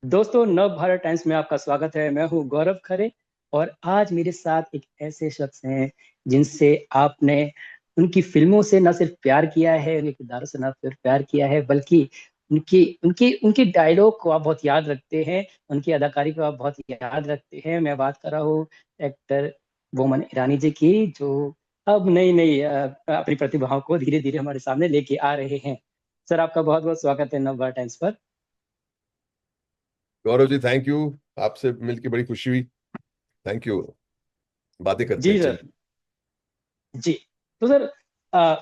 दोस्तों, नव भारत टाइम्स में आपका स्वागत है। मैं हूं गौरव खरे और आज मेरे साथ एक ऐसे शख्स हैं जिनसे आपने उनकी फिल्मों से न सिर्फ प्यार किया है, उनके किरदारों से न सिर्फ प्यार किया है, बल्कि उनकी उनकी उनकी डायलॉग को आप बहुत याद रखते हैं, उनकी अदाकारी को आप बहुत याद रखते हैं। मैं बात कर रहा हूँ एक्टर बोमन ईरानी जी की, जो अब नई नई अपनी प्रतिभाओं को धीरे धीरे हमारे सामने लेके आ रहे हैं। सर, आपका बहुत बहुत स्वागत है नव भारत टाइम्स पर। गौरव जी, थैंक यू। आपसे मिलके बड़ी खुशी हुई। Thank you. बातें करते जी हैं, सर। चलिए। जी। तो सर, आ,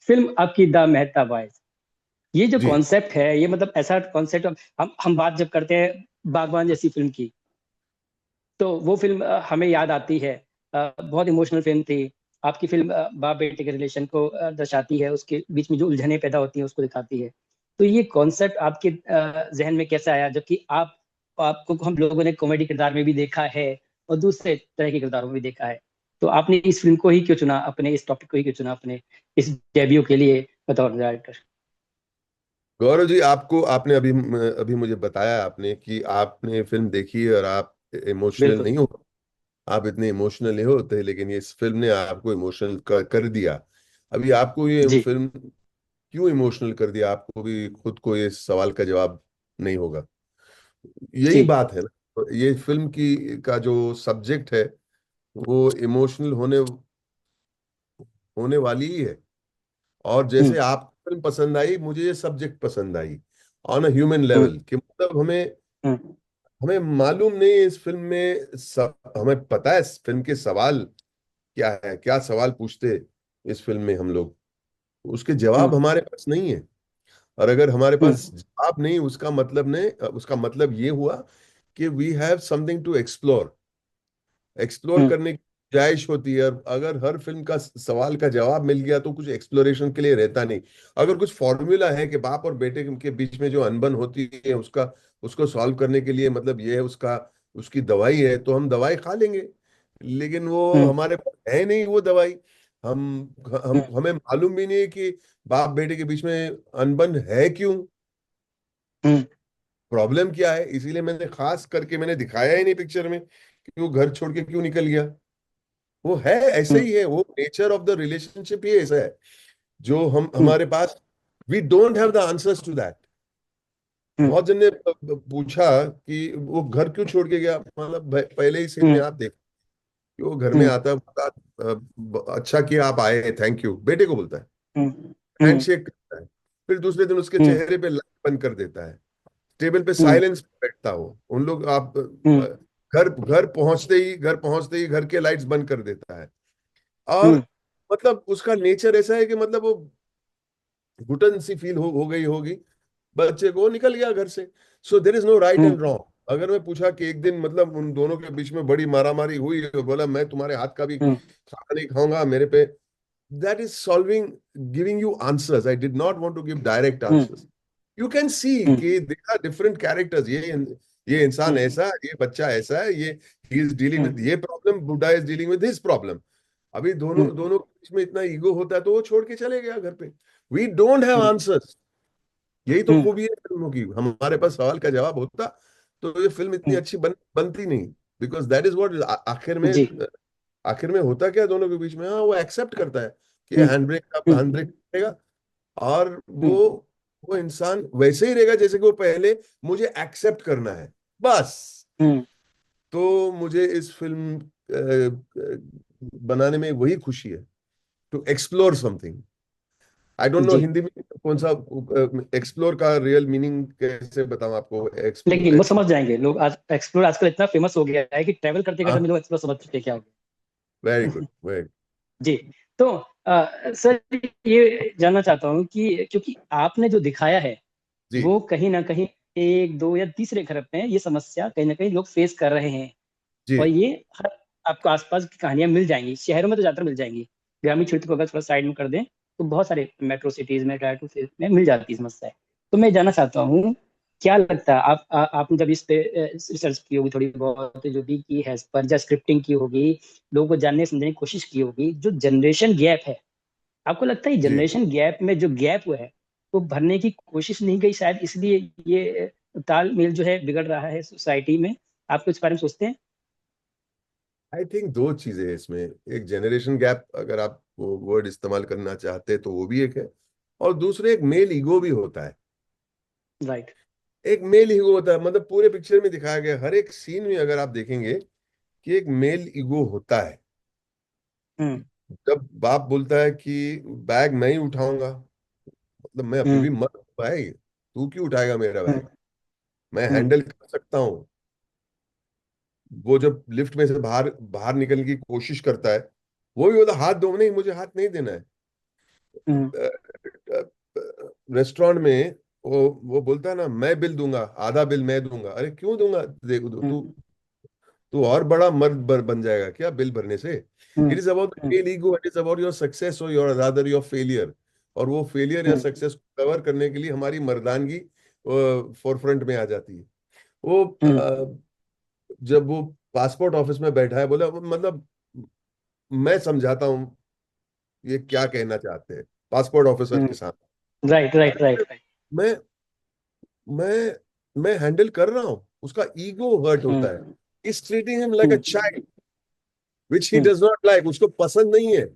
फिल्म आपकी द मेहता बॉयज, ये जो जी। कॉन्सेप्ट है, ये मतलब ऐसा कॉन्सेप्ट, हम बात जब करते हैं बागबान जैसी फिल्म की, तो वो फिल्म हमें याद आती है। बहुत इमोशनल फिल्म थी। आपकी फिल्म बाप बेटे के रिलेशन को दर्शाती है, उसके बीच में जो उलझनें पैदा होती हैं उसको दिखाती है। तो ये कॉन्सेप्ट आपके जहन में कैसे आया, जबकि आपको हम लोगों ने कॉमेडी किरदार में भी देखा है और दूसरे तरह के किरदारों में भी देखा है। तो आपने इस फिल्म को ही क्यों चुना, अपने इस टॉपिक को ही क्यों चुना अपने इस डेब्यू के लिए बतौर डायरेक्टर? गौरव जी, आपको आपने अभी अभी मुझे बताया आपने कि आपने फिल्म देखी है और आप इमोशनल बिल्कुल। नहीं हो। आप इतने इमोशनल नहीं होते, लेकिन ये इस फिल्म ने आपको इमोशनल कर दिया। अभी आपको ये जी। फिल्म क्यों इमोशनल कर दिया, आपको भी खुद को ये सवाल का जवाब नहीं होगा। यही जी। बात है ना, ये फिल्म की का जो सब्जेक्ट है वो इमोशनल होने होने वाली ही है। और हम्म। जैसे आपको फिल्म पसंद आई, मुझे ये सब्जेक्ट पसंद आई on a human hmm. Level, कि मतलब हमें हम्म। हमें मालूम नहीं इस फिल्म में हमें पता है इस फिल्म के सवाल क्या है, क्या सवाल पूछते इस फिल्म में हम लोग, उसके जवाब हम्म। हमारे पास नहीं है। और अगर हमारे पास हम्म। जवाब नहीं, उसका मतलब ये हुआ कि we have something to explore. Explore hmm. करने की गुंजाइश होती है। और अगर हर फिल्म का सवाल का जवाब मिल गया तो कुछ एक्सप्लोरेशन के लिए रहता नहीं। अगर कुछ फॉर्मूला है कि बाप और बेटे के बीच में जो अनबन होती है उसका उसको सॉल्व करने के लिए, मतलब ये है उसका, उसकी दवाई है, तो हम दवाई खा लेंगे। लेकिन वो हम्म। हमारे पास है नहीं वो दवाई। हम हम हम्म। हमें मालूम भी नहीं है कि बाप बेटे के बीच में अनबन है क्यों, हम्म। प्रॉब्लम क्या है। इसीलिए मैंने खास करके मैंने दिखाया ही नहीं पिक्चर में कि वो घर छोड़ के क्यों निकल गया। वो है ऐसे हम्म। ही है, वो नेचर ऑफ द रिलेशनशिप ही ऐसा है जो हम हम्म। हमारे पास, we don't have the answers to that. Hmm. बहुत जन ने पूछा कि वो घर क्यों छोड़ के गया, मतलब पहले ही सीन में हम्म। आप देख कि वो घर में हम्म। आता है, बोलता, अच्छा किया आप आए, थैंक यू बेटे को बोलता है, हम्म। हम्म। हैंडशेक करता है। फिर दूसरे दिन उसके हम्म। चेहरे पे लाइट बंद कर देता है, टेबल पे हम्म। साइलेंस बैठता हो उन लोग। आप हम्म। घर पहुंचते ही घर के लाइट्स बंद कर देता है। हम्म। और मतलब उसका नेचर ऐसा है कि मतलब वो घुटन सी फील हो गई होगी बच्चे को, वो निकल गया घर से। So there is no right hmm. And wrong. अगर मैं पूछा कि एक दिन मतलब उन दोनों के बीच में बड़ी मारामारी हुई और बोला मैं तुम्हारे हाथ का भी हम्म। खाना नहीं खाऊंगा मेरे पे, that is solving, giving you answers. I did not want to give direct answers. Hmm. You can see hmm. कि दे आर डिफरेंट कैरेक्टर्स। ये इंसान हम्म। ऐसा, ये बच्चा ऐसा है, ये he is dealing hmm. With ये प्रॉब्लम, बुड्ढा is dealing with his problem. अभी दोनों हम्म। दोनों के बीच में इतना ईगो होता है तो वो छोड़ के चले गया घर पे। We don't have hmm. Answers. यही तो हम्म। खूबी है फिल्मों की, हमारे पास सवाल का जवाब होता तो ये फिल्म इतनी हम्म। अच्छी बनती नहीं। बिकॉज दैट इज व्हाट जी। आखिर में होता क्या है दोनों के बीच में, हाँ वो एक्सेप्ट करता है कि हम्म। हम्म। हैंड ब्रेक करेगा। और हम्म। वो इंसान वैसे ही रहेगा जैसे कि वो पहले, मुझे एक्सेप्ट करना है बस। हम्म। तो मुझे इस फिल्म बनाने में वही खुशी है, to explore something. I don't know जी। हिंदी में कौन सा एक्सप्लोर का रियल मीनिंग कैसे बताऊं आपको। लेकिन वो समझ जाएंगे लोग, आज एक्सप्लोर आजकल इतना फेमस हो गया है कि ट्रैवल करते करते हाँ, भी लोग एक्सप्लोर समझ सकते हैं क्या हो गया। Very good, very. जी। तो सर, ये जानना चाहता हूँ कि क्योंकि आपने जो दिखाया है जी। वो कहीं ना कहीं एक दो या तीसरे घर पे ये समस्या कहीं ना कहीं लोग फेस कर रहे हैं। और जी। ये हर आपको आसपास की कहानियां मिल जाएंगी, शहरों में तो ज्यादातर मिल जाएंगी। ग्रामीण क्षेत्र को अगर थोड़ा साइड में कर दें तो बहुत सारे मेट्रो सिटीज में, टायर टू सिटीज में मिल जाती है समस्या। तो मैं जानना चाहता हूँ, क्या लगता है आपने जब इस पे रिसर्च की होगी थोड़ी बहुत, जो भी की है इस पर, या स्क्रिप्टिंग की होगी, लोगों को जानने समझने की कोशिश की होगी, जो जनरेशन गैप है, आपको लगता है जी। जनरेशन गैप में जो गैप हुआ है वो भरने की कोशिश नहीं गई शायद, इसलिए ये तालमेल जो है बिगड़ रहा है सोसाइटी में, आप कुछ बारे में सोचते हैं? आई थिंक दो चीजें हैं इसमें। एक जनरेशन गैप, अगर आप वो वर्ड इस्तेमाल करना चाहते हैं तो वो भी एक है, और दूसरे एक मेल ईगो भी होता है। राइट। एक मेल ईगो होता है, मतलब पूरे पिक्चर में दिखाया गया हर एक सीन में अगर आप देखेंगे कि एक मेल ईगो होता है। हम्म। जब बाप बोलता है कि बैग मैं ही उठाऊंगा, मतलब मैं अभी भी हम्म। मर भाई, तू क्यों उठाएगा मेरा हम्म। बैग, मैं हम्म। हैंडल कर सकता हूँ। वो जब लिफ्ट में से बाहर बाहर निकलने की कोशिश करता है, वो भी बोला हाथ दो, नहीं मुझे हाथ नहीं देना है। हम्म। रेस्टोरेंट में वो बोलता है ना, मैं बिल दूंगा, आधा बिल मैं दूंगा। अरे क्यों दूंगा, देखो तू हम्म। तू और बड़ा मर्द बन जाएगा क्या बिल भरने से। Hmm. It is about male ego, it is about your success और योर रादर योर फेलियर। और वो फेलियर या हम्म। सक्सेस को कवर करने के लिए हमारी मर्दानगी फोरफ्रंट में आ जाती है। वो हम्म। जब वो पासपोर्ट ऑफिस में बैठा है, बोला मतलब मैं समझाता हूँ ये क्या कहना चाहते हैं पासपोर्ट ऑफिसर के साथ। राइट राइट अरे राइट राइट। मैं मैं हैंडल कर रहा हूँ, उसका ईगो हर्ट होता है। Hmm. Is treating him like a hmm. Child which he hmm. Does not like, उसको पसंद नहीं है।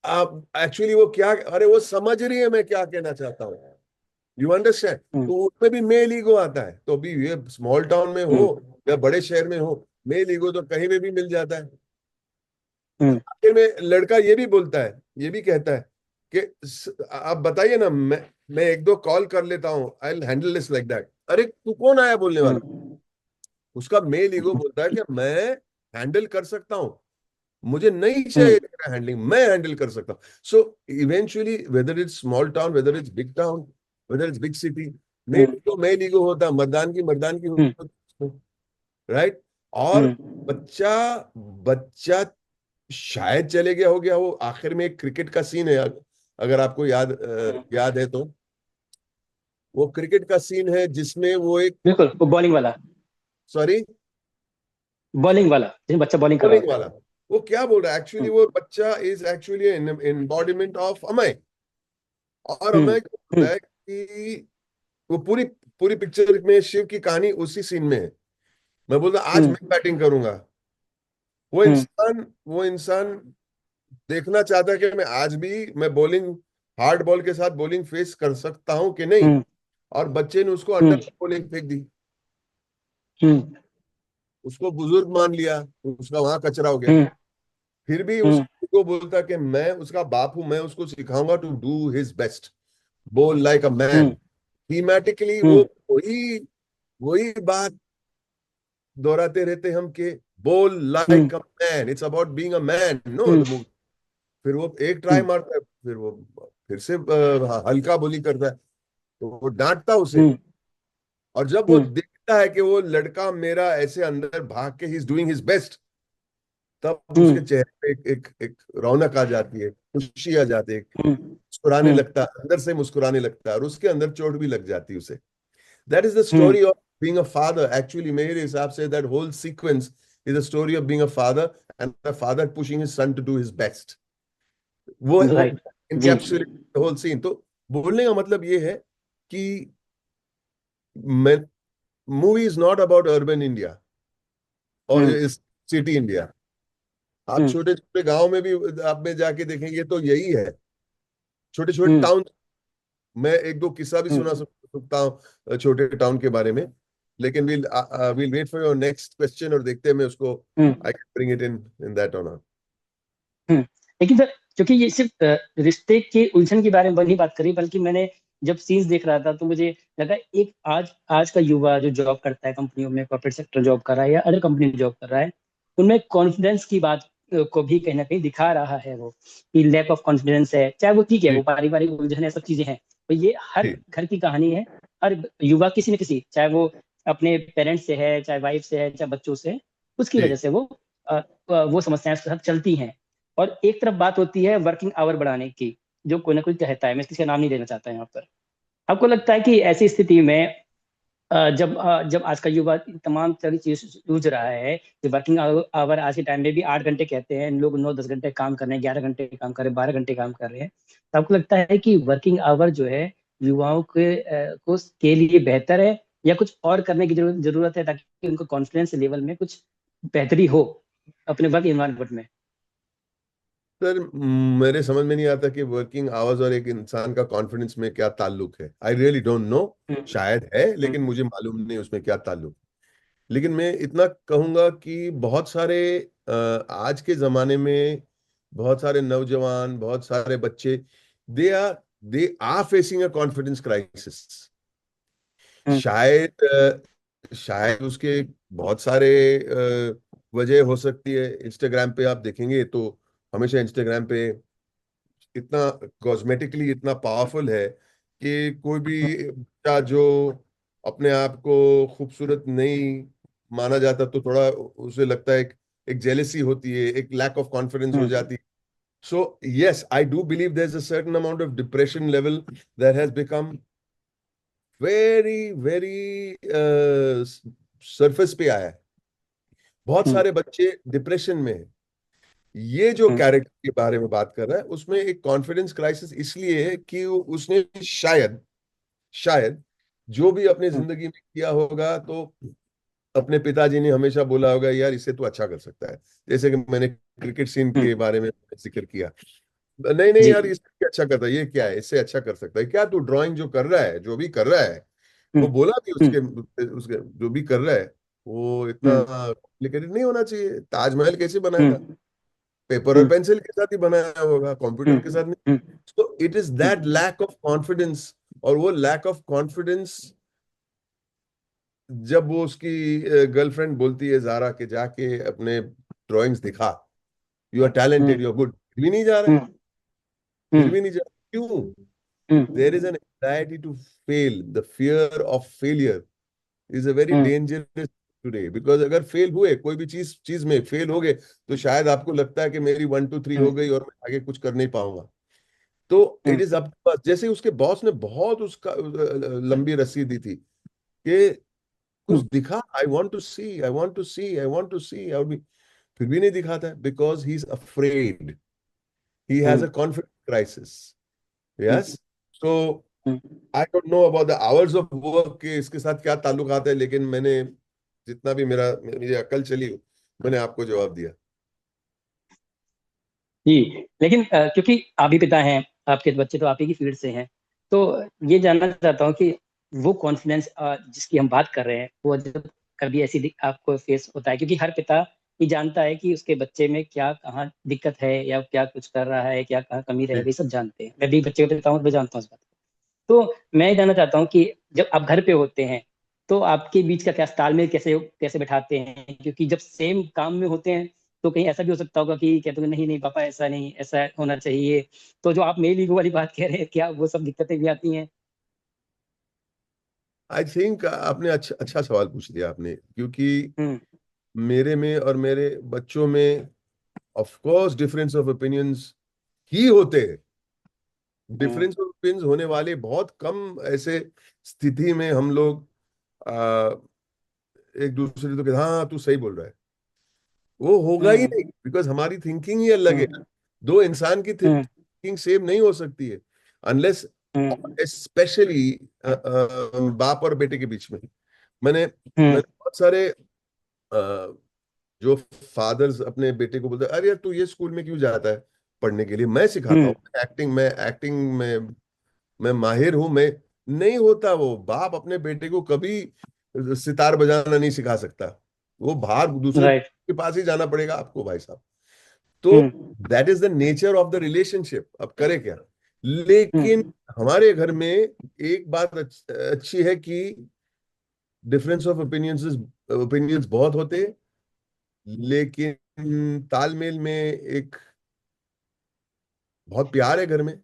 आप एक्चुअली वो क्या, अरे वो समझ रही है मैं क्या कहना चाहता हूँ, यू अंडरस्टैंड। हम्म। तो उसमें भी मेल ईगो आता है। तो अभी ये स्मॉल टाउन में हो हम्म। या बड़े शहर में हो, मेल ईगो तो कहीं पे भी मिल जाता है। हम्म। आखिर में लड़का ये भी बोलता है, ये भी कहता है कि आप बताइए ना, मैं एक दो कॉल कर लेता हूँ, I will handle this like that. अरे तू कौन आया बोलने वाला। हम्म। उसका मेल ईगो बोलता है कि मैं हैंडल कर सकता हूँ, मुझे नहीं चाहिए हम्म। तेरा हैंडलिंग, मैं हैंडल कर सकता हूँ। So eventually whether it's small town, whether it's big town, whether it's big city, hmm. Male ego होता है, मर्दान की हम्म। होती है, राइट। और हम्म। बच्चा बच्चा शायद चले गया हो गया। वो आखिर में एक क्रिकेट का सीन है, अगर आपको याद है तो, वो क्रिकेट का सीन है जिसमें वो एक, बिल्कुल, वो बॉलिंग वाला, सॉरी, बॉलिंग वाला जिसमें बच्चा बॉलिंग कर रहा बॉलिंग होता है। वाला, वो क्या बोल रहा है एक्चुअली, हम्म। वो बच्चा is actually embodiment of Amay. और हम्म। अमय क्या हम्म। होता है कि वो पूरी पूरी पिक्चर में शिव की कहानी उसी सीन में है। मैं बोलता आज हम्म। मैं बैटिंग करूंगा, हम्म। वो इंसान देखना चाहता है कि मैं बॉलिंग, हार्ड बॉल के साथ बॉलिंग फेस कर सकता हूं कि नहीं। हम्म। और बच्चे ने उसको अंडर हम्म। बॉलिंग फेंक दी, हम्म। उसको बुजुर्ग मान लिया, उसका वहां कचरा हो गया। हम्म। फिर भी हम्म। उसको बोलता कि मैं उसका बाप हूं, मैं उसको सिखाऊंगा टू डू हिज बेस्ट, बोल like a man. Hmm. Thematically वो हम्म। वही वही बात दोहराते रहते हम कि बोल hmm. Like a man, it's about being a man, no the hmm. Movie. फिर वो एक ट्राई हम्म। मारता है, फिर वो फिर से हल्का बोली करता है, तो वो डांटता उसे। हम्म। और जब वो हम्म। देखता है कि वो लड़का मेरा ऐसे अंदर भाग के he is doing his best, तब उसके हम्म। चेहरे पे एक रौनक आ जाती है, खुशी आ जाती है, हम्म। मुस्कुराने हम्म। लगता है, अंदर से मुस्कुराने लगता है, और उसके अंदर चोट भी लग जाती है उसे। That is the hmm. Story of being a father actually, मेरे हिसाब से that whole sequence is a story of being a father, and the father pushing his son to do his best. वो राइट। जी। Encapsulate whole scene. तो बोलने का मतलब ये है कि movie is not about urban India और हम्म। इस सिटी इंडिया। आप हम्म। छोटे छोटे गांव में भी आप में जाके देखेंगे तो यही है, छोटे छोटे हम्म। टाउन। मैं एक दो किस्सा भी सुना हम्म। सकता हूँ छोटे टाउन के बारे में, लेकिन we'll wait for your next question और देखते हैं मैं उसको hmm. I can bring it in that और नॉट। हम्म। लेकिन सर, क्योंकि ये सिर्फ रिश्ते के उलझन के बारे में नहीं बात करी, बल्कि मैंने जब सीन्स देख रहा था तो मुझे लगा एक आज आज का युवा जो जॉब करता है कंपनियों में, कॉर्पोरेट सेक्टर जॉब कर रहा है या अदर कंपनी में जॉब कर रहा है, उनमें कॉन्फिडेंस की बात को भी कहीं ना कहीं दिखा रहा है वो, कि लैक ऑफ कॉन्फिडेंस है। चाहे वो ठीक है, जी वो पारिवारिक उलझन है, सब चीजें हैं, तो ये हर जी घर की कहानी है। हर युवा किसी न किसी, चाहे वो अपने पेरेंट्स से है, चाहे वाइफ से है, चाहे बच्चों से है, उसकी जी वजह से वो समस्याएं उसके साथ चलती हैं। और एक तरफ बात होती है वर्किंग आवर बढ़ाने की, जो कोई ना कोई कहता है, मैं किसी का नाम नहीं लेना चाहता यहाँ पर। आपको लगता है कि ऐसी स्थिति में जब आज का युवा इन तमाम तरह की चीज जूझ रहा है, कि वर्किंग आवर आज के टाइम में भी 8 घंटे कहते हैं लोग, 9-10 घंटे काम कर रहे हैं, 11 घंटे काम कर रहे हैं, 12 घंटे काम कर रहे हैं, तो आपको लगता है कि वर्किंग आवर जो है युवाओं के लिए बेहतर है, या कुछ और करने की जरूरत है ताकि उनको कॉन्फिडेंस लेवल में कुछ बेहतरी हो अपने वर्क इन्वायरमेंट में? सर, मेरे समझ में नहीं आता कि वर्किंग आवर्स और एक इंसान का कॉन्फिडेंस में क्या ताल्लुक है। I really don't know. Hmm, शायद है, हम्म, लेकिन मुझे मालूम नहीं उसमें क्या ताल्लुक। लेकिन मैं इतना कहूंगा कि बहुत सारे आज के जमाने में बहुत सारे नौजवान, बहुत सारे बच्चे, they are facing a confidence crisis. Hmm, शायद उसके बहुत सारे वजह हो सकती है। इंस्टाग्राम पे आप देखेंगे तो हमेशा इंस्टाग्राम पे इतना कॉस्मेटिकली इतना पावरफुल है कि कोई भी बच्चा जो अपने आप को खूबसूरत नहीं माना जाता तो थोड़ा उसे लगता है, एक जेलेसी होती है, एक लैक ऑफ कॉन्फिडेंस हो हम्म, जाती है। So yes, I do believe there is a certain amount of depression level that has become very very surface पे आया है। बहुत हम्म, सारे बच्चे डिप्रेशन में हैं। ये जो हम्म, कैरेक्टर के बारे में बात कर रहा है उसमें एक कॉन्फिडेंस क्राइसिस इसलिए है कि उसने शायद शायद जो भी अपने हम्म, जिंदगी में किया होगा, तो अपने पिताजी ने हमेशा बोला होगा यार इससे तू अच्छा कर सकता है। जैसे कि मैंने क्रिकेट सीन हम्म, के बारे में जिक्र किया, नहीं नहीं जी, यार इससे क्या अच्छा करता है, ये क्या है, इससे अच्छा कर सकता है क्या तू, ड्राइंग जो कर रहा है, जो भी कर रहा है। हम्म, वो बोला भी हम्म, उसके उसके जो भी कर रहा है वो इतना हम्म, कॉम्प्लिकेटेड नहीं होना चाहिए। ताजमहल कैसे बनाएगा, हम्म, पेपर और हम्म, पेंसिल के साथ ही बनाया होगा, हम्म, कंप्यूटर के साथ नहीं। हम्म, तो it is that lack of confidence. और वो लैक ऑफ कॉन्फिडेंस जब वो उसकी गर्लफ्रेंड बोलती है जारा के जाके अपने ड्राइंग्स दिखा, you are talented, hmm, you are good, फिर भी नहीं जा रहा है। हम्म, फिर हम्म, भी नहीं जा रहा, क्यों? There is hmm, an anxiety to fail, the fear of failure is a very hmm, dangerous today. Because अगर फेल हुए, कोई भी चीज चीज में फेल हो गए, तो शायद आपको लगता है कि मेरी 1 2 3 हो गई और मैं आगे कुछ कर नहीं पाऊंगा। तो इट हम्म, इज अप। जैसे उसके बॉस ने बहुत उसका लंबी रस्सी दी थी कि कुछ हम्म, दिखा, I want to see, I want to see, I want to see, और भी फिर भी नहीं दिखाता है, because he is afraid, he has hmm, a confidence crisis. Hmm, yes. So hmm. I don't know about the hours of work के इसके साथ क्या ताल्लुकात है, लेकिन मैंने जितना भी मेरी अकल चली, मैंने आपको जवाब दिया। जी, लेकिन क्योंकि आप भी पिता हैं, आपके बच्चे तो आप ही की फील्ड से हैं, तो ये जानना चाहता हूँ कि वो कॉन्फिडेंस जिसकी हम बात कर रहे हैं, वो जब कभी ऐसी आपको फेस होता है, क्योंकि हर पिता ये जानता है कि उसके बच्चे में क्या कहाँ दिक्कत है या क्या कुछ कर रहा है, क्या कहाँ कमी रह जी। गई, सब जानते हैं। मैं भी बच्चे को पिता हूँ, मैं जानता हूँ इस बात को। तो मैं ये जानना चाहता हूँ कि जब आप घर पे होते हैं तो आपके बीच का क्या तालमेल कैसे कैसे बैठाते हैं? क्योंकि जब सेम काम में होते हैं तो कहीं ऐसा भी हो सकता होगा कि कहते होंगे नहीं नहीं पापा ऐसा नहीं, ऐसा होना चाहिए। तो जो आप मेल ईगो वाली बात कह रहे हैं, क्या वो सब दिक्कतें भी आती हैं? आई थिंक आपने अच्छा अच्छा सवाल पूछ दिया आपने, क्योंकि हम्म, मेरे में और मेरे बच्चों में of course difference of opinions ही होते हैं। हम्म, डिफरेंस ऑफ ओपिनियंस होने वाले बहुत कम ऐसे स्थिति में हम लोग आ, एक दूसरे को कहते हाँ तू सही बोल रहा है, वो होगा ही हम्म, नहीं, बिकॉज हमारी थिंकिंग ही अलग है। हम्म, दो इंसान की हम्म, थिंकिंग सेम नहीं हो सकती है, अनलेस, हम्म, स्पेशली बाप और बेटे के बीच में। मैंने हम्म, मैंने बहुत सारे जो फादर्स अपने बेटे को बोलते हैं अरे यार तू ये स्कूल में क्यों जाता है पढ़ने के लिए, मैं सिखाता हम्म, हूँ, एक्टिंग में मैं माहिर हूं। मैं नहीं होता, वो बाप अपने बेटे को कभी सितार बजाना नहीं सिखा सकता। वो बाहर दूसरे राइट, के पास ही जाना पड़ेगा आपको भाई साहब। तो hmm, that is the nature of the relationship, अब करे क्या। लेकिन हम्म, हमारे घर में एक बात अच्छी है कि डिफरेंस ऑफ ओपिनियंस बहुत होते हैं, लेकिन तालमेल में एक बहुत प्यार है घर में,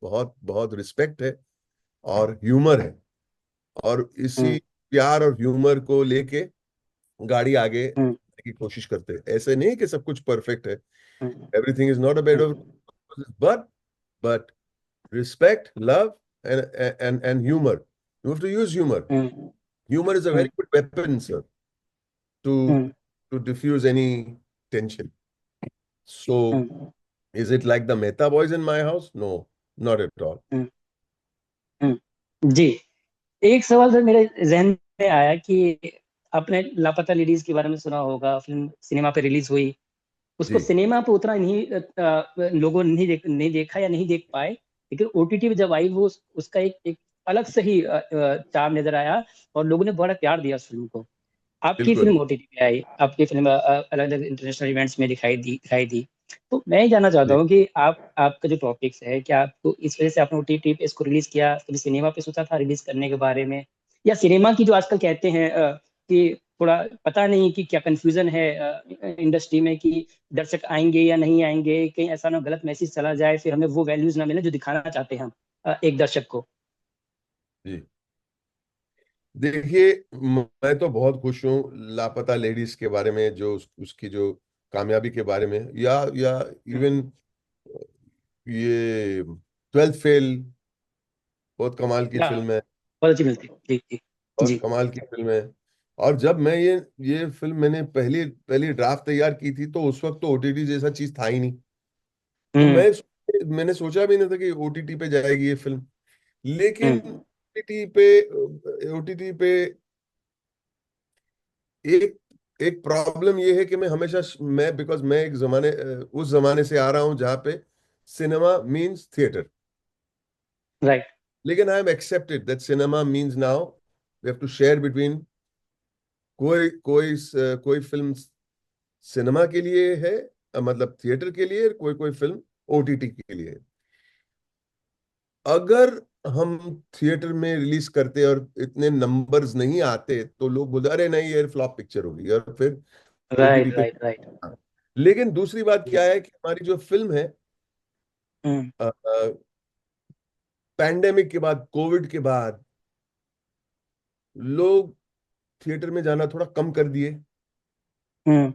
बहुत बहुत रिस्पेक्ट है और ह्यूमर है। और इसी हम्म, प्यार और ह्यूमर को लेके गाड़ी आगे हम्म, बढ़ने की कोशिश करते हैं। ऐसे नहीं कि सब कुछ परफेक्ट है, hmm, everything is not a bad off, but but respect, love, and humor. You have to use humor. Hmm, Humor is a hmm, very good weapon, sir, to hmm, to diffuse any tension. So, hmm, is it like the Mehta boys in my house? No, not at all. हम्म, जी, एक सवाल sir मेरे जहन में आया कि आपने लापता ladies के बारे में सुना होगा, फिल्म सिनेमा पे रिलीज हुई। उसको जी सिनेमा पे उतना नहीं लोगों ने नहीं देखा या नहीं देख पाए, लेकिन ओटीटी पे जब आई वो उसका एक अलग से ही चार्म नजर आया, और लोगों ने बड़ा प्यार दिया उस फिल्म को। आपकी बिल्कुल। फिल्म ओटीटी पे आई, आपकी फिल्म अलग अलग इंटरनेशनल इवेंट्स में दिखाई दी। तो मैं ये जानना चाहता जी हूँ कि आपका जो टॉपिक्स है, क्या आपको इस वजह से आपने ओटीटी पे इसको रिलीज किया, कभी सिनेमा पे सोचा था रिलीज करने के बारे में, या सिनेमा की जो आजकल कहते हैं कि थोड़ा पता नहीं कि क्या कंफ्यूजन है इंडस्ट्री में, कि दर्शक आएंगे या नहीं आएंगे, कहीं ऐसा ना गलत मैसेज चला जाए, फिर हमें वो वैल्यूज ना मिले जो दिखाना चाहते हैं हम एक दर्शक को। जी। देखिए, मैं तो बहुत खुश हूँ लापता लेडीज के बारे में, जो उसकी जो कामयाबी के बारे में, या हम्म, इवन ये ट्वेल्थ फेल बहुत कमाल की या फिल्म है। बहुत अच्छी मिलती है। जी जी। बहुत जी। कमाल की फिल्म है। और जब मैं ये फिल्म मैंने पहली पहली ड्राफ्ट तैयार की थी, तो उस वक्त तो ओटीटी जैसा चीज था ही नहीं। तो हम्म मैंने सोचा भी नहीं था कि ओटीटी पे जाएगी ये फिल्म। लेकिन हम्म ओटीटी पे एक एक प्रॉब्लम ये है कि मैं हमेशा मैं बिकॉज मैं एक उस जमाने से आ रहा हूं जहां पे सिनेमा मींस थिएटर। राइट। लेकिन I am accepted that cinema means now we have to share between, कोई फिल्म सिनेमा के लिए है, मतलब थिएटर के लिए, कोई कोई फिल्म ओटीटी के लिए है। अगर हम थिएटर में रिलीज करते और इतने नंबर्स नहीं आते, तो लोग बोलते अरे नहीं ये फ्लॉप पिक्चर होगी, और फिर ओटीटी राइट पे। Right right. लेकिन दूसरी बात क्या जी। है कि हमारी जो फिल्म है, हम्म पैंडेमिक के बाद, कोविड के बाद, लोग थिएटर में जाना थोड़ा कम कर दिए। हम्म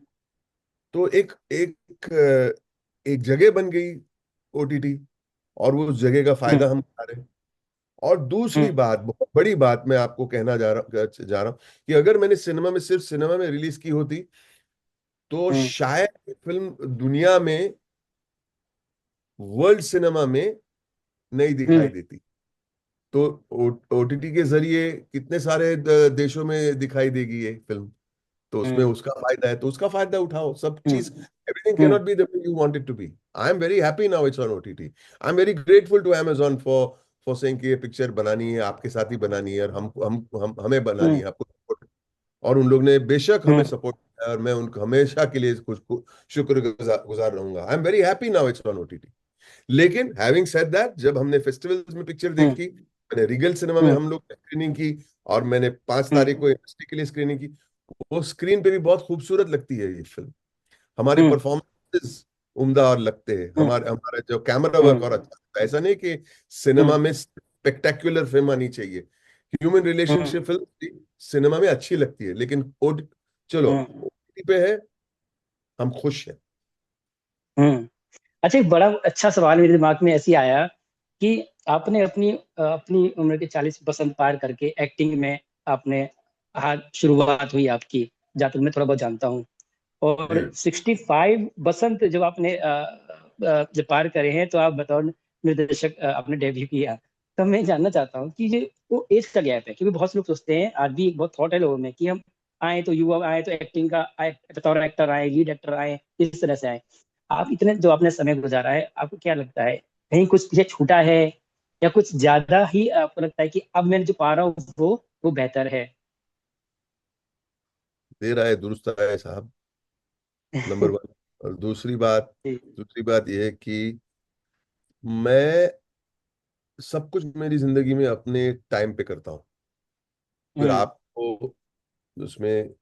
तो एक जगह बन गई ओटीटी, और वो उस जगह का फायदा हम्म हम उठा रहे हैं। और दूसरी हम्म बात, बहुत बड़ी बात मैं आपको कहना जा रहा हूं कि अगर मैंने सिर्फ सिनेमा में रिलीज की होती, तो हम्म शायद ये फिल्म दुनिया में, वर्ल्ड सिनेमा में नहीं दिखाई हम्म देती। तो ओटीटी के जरिए कितने सारे देशों में दिखाई देगी ये फिल्म। तो उसमें हम्म उसका फायदा है, तो उसका फायदा उठाओ। सब हम्म चीज, everything can hmm not be the way you want it to be. I am very happy now it's on OTT. I am very grateful to Amazon for saying कि ये पिक्चर बनानी है, आपके साथ ही बनानी है, और हम हमें बनानी हम्म है, आपको support। और उन लोग ने बेशक हमें हम्म सपोर्ट किया, और मैं उनको हमेशा के लिए कुछ शुक्र गुजार रहूंगा। आई am very happy now it's on OTT. लेकिन हैविंग सेड दैट, जब हमने फेस्टिवल्स में पिक्चर हम्म देखी, मैंने रीगल सिनेमा में हम्म हम लोग स्क्रीनिंग की, और मैंने 5 तारीख हम्म को इंडस्ट्री के लिए स्क्रीनिंग की। वो स्क्रीन पे भी बहुत खूबसूरत लगती है ये फिल्म। हमारे हम्म परफॉर्मेंसेस उमदा और लगते हैं, हम्म हमारा जो कैमरा वर्क और हम्म अच्छा लगता है। ऐसा नहीं कि सिनेमा हम्म में स्पेक्टेकुलर फिल्म आनी चाहिए। ह्यूमन हम्म रिलेशनशिप फिल्म सिनेमा में अच्छी लगती है, लेकिन चलो हम्म ओटीटी पे है, हम खुश हैं। हम्म। अच्छा, एक बड़ा अच्छा सवाल मेरे दिमाग में ऐसे ही आया कि आपने अपनी उम्र के 40 बसंत पार करके एक्टिंग में आपने हाथ शुरुआत हुई आपकी, जहाँ तक मैं थोड़ा बहुत जानता हूँ। और जी 65 बसंत जब आपने जब पार करे हैं, तो आप बतौर निर्देशक आपने डेब्यू किया। तो मैं जानना चाहता हूँ कि ये वो एज का गैप है, क्योंकि बहुत से लोग सोचते हैं, आज भी एक बहुत थॉट है लोगों में कि हम आए तो युवा आए तो एक्टिंग का आए, बतौर एक्टर आए, लीड एक्टर आए, इस तरह से आए। आप इतने जो आपने समय गुजारा है, आपको क्या लगता है कहीं कुछ पीछे छूटा है, या कुछ ज्यादा ही आपको लगता है कि अब मैं जो पा रहा हूँ वो बेहतर है? दे रहा है, दुरुस्त है साहब, नंबर वन। और जी। दूसरी बात यह है कि मैं सब कुछ मेरी जिंदगी में अपने टाइम पे करता हूँ। फिर हम्म आपको उसमें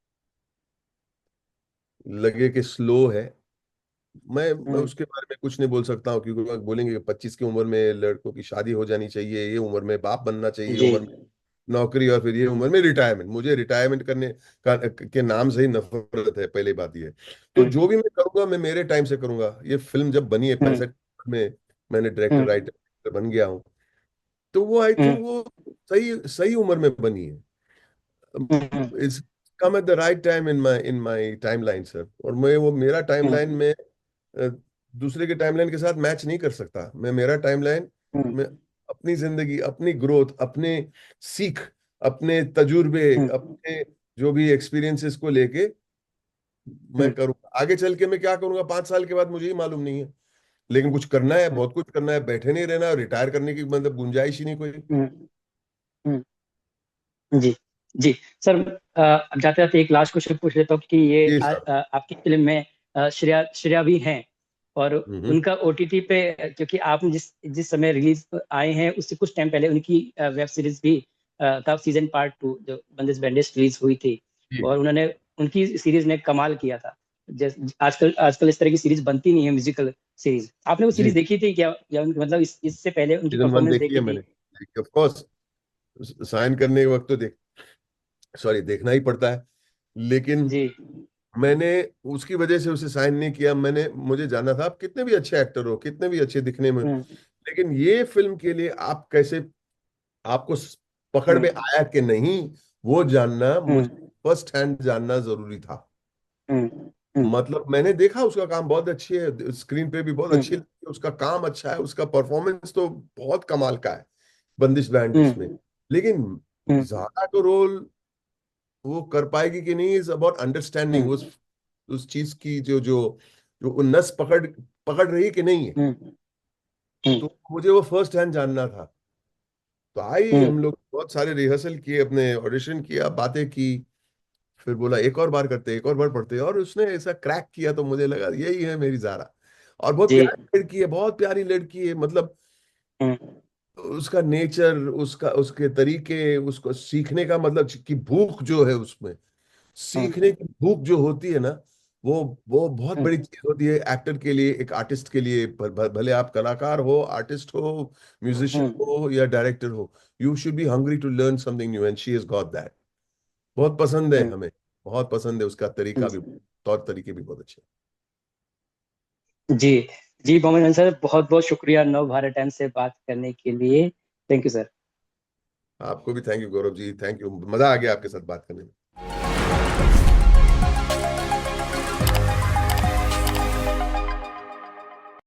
लगे कि स्लो है, मैं हम्म उसके बारे में कुछ नहीं बोल सकता हूँ, क्योंकि लोग बोलेंगे कि 25 की उम्र में लड़कों की शादी हो जानी चाहिए, ये उम्र में बाप बनना चाहिए, ये जी। उम्र में नौकरी, और फिर ये उम्र में रिटायरमेंट। मुझे रिटायरमेंट करने के नाम से ही नफरत है, पहली बात ये। तो हम्म जो भी मैं करूंगा, मैं मेरे टाइम से करूंगा। ये फिल्म जब बनी है हम्म 65 में, मैंने डायरेक्टर हम्म राइटर बन गया हूँ, तो वो आई हम्म थिंक वो सही सही उम्र में बनी है। Hmm it's come at the right time in my timeline sir. और मैं वो मेरा टाइमलाइन हम्म में अ, दूसरे के टाइमलाइन के साथ मैच नहीं कर सकता। मैं मेरा टाइमलाइन हम्म में अपनी जिंदगी, अपनी ग्रोथ, अपने सीख अपने तजुर्बे, हम्म, अपने जो भी एक्सपीरियंसेस को लेके मैं हम्म, करूँगा। आगे चल के मैं क्या करूंगा 5 साल के बाद मुझे ही मालूम नहीं है, लेकिन कुछ करना है, हम्म, बहुत कुछ करना है, बैठे नहीं रहना, रिटायर करने की मतलब गुंजाइश ही नहीं कोई। हम्म, हम्म, जी जी सर। अब जाते जाते एक लास्ट क्वेश्चन पूछ लेता हूँ कि ये जी सर। आपकी फिल्म में श्रेया श्रेया भी हैं, और हम्म। उनका ओटीटी पे, क्योंकि आपने जिस जिस समय रिलीज आए हैं उससे कुछ टाइम पहले उनकी वेब सीरीज भी का सीजन पार्ट 2 जो बंदिश बैंडिश रिलीज हुई थी, जी और उन्होंने उनकी सीरीज ने कमाल किया था। जैसे आजकल आजकल इस तरह की सीरीज बनती नहीं है, म्यूजिकल सीरीज। आपने वो जी। सीरीज देखी थी क्या, या मतलब इससे पहले उनकी सीजन 1 परफॉर्मेंस देखी है देखी मैंने, थी? Of course. साइन करने के वक्त तो सॉरी, देखना ही पड़ता है, लेकिन जी। मैंने उसकी वजह से उसे साइन नहीं किया। मुझे जाना था, आप कितने भी अच्छे एक्टर हो, कितने भी अच्छे दिखने में, हम्म, लेकिन ये फिल्म के लिए आप कैसे, आपको पकड़ में हम्म, आया कि नहीं, वो जानना मुझे हम्म, फर्स्ट हैंड जानना जरूरी था। हम्म, हम्म, मतलब मैंने देखा उसका काम बहुत अच्छी है, स्क्रीन पे भी बहुत अच्छी हम्म, लगती है, उसका काम अच्छा है, उसका परफॉर्मेंस तो बहुत कमाल का है बंदिश बैंडिट्स में। हम्म, लेकिन हम्म, ज्यादा तो रोल वो कर पाएगी कि नहीं, इज अबाउट अंडरस्टैंडिंग हम्म, उस चीज की, जो जो जो वो नस पकड़ पकड़ रही कि नहीं है। हम्म, हम्म, तो मुझे वो फर्स्ट हैंड जानना था। तो आई, हम्म, हम लोग बहुत सारे रिहर्सल किए, अपने ऑडिशन किया, बातें की, फिर बोला एक और बार करते, एक और बार पढ़ते, और उसने ऐसा क्रैक किया तो मुझे लगा यही है मेरी जारा। और बहुत जी। प्यारी लड़की है, बहुत प्यारी लड़की है, मतलब हम्म, उसका नेचर, उसका उसके तरीके, उसको सीखने का मतलब की भूख जो है उसमें, सीखने हम्म, की भूख जो होती है ना, वो वो बहुत बड़ी हम्म, चीज होती है एक्टर के लिए, एक आर्टिस्ट के लिए। भले आप कलाकार हो, आर्टिस्ट हो, म्यूजिशियन हम्म, हो या डायरेक्टर हो, you should be hungry to learn something new, and she has got that. बहुत पसंद है हम्म, हमें, बहुत पसंद है, उसका तरीका भी, हम्म, तौर तरीके भी बहुत अच्छे जी जी। मोहम्मद सर, बहुत बहुत शुक्रिया नव भारत टाइम्स से बात करने के लिए। Thank you sir. हैं। आपको भी thank you Gaurav ji, thank you, मजा आ गया आपके साथ बात करने में।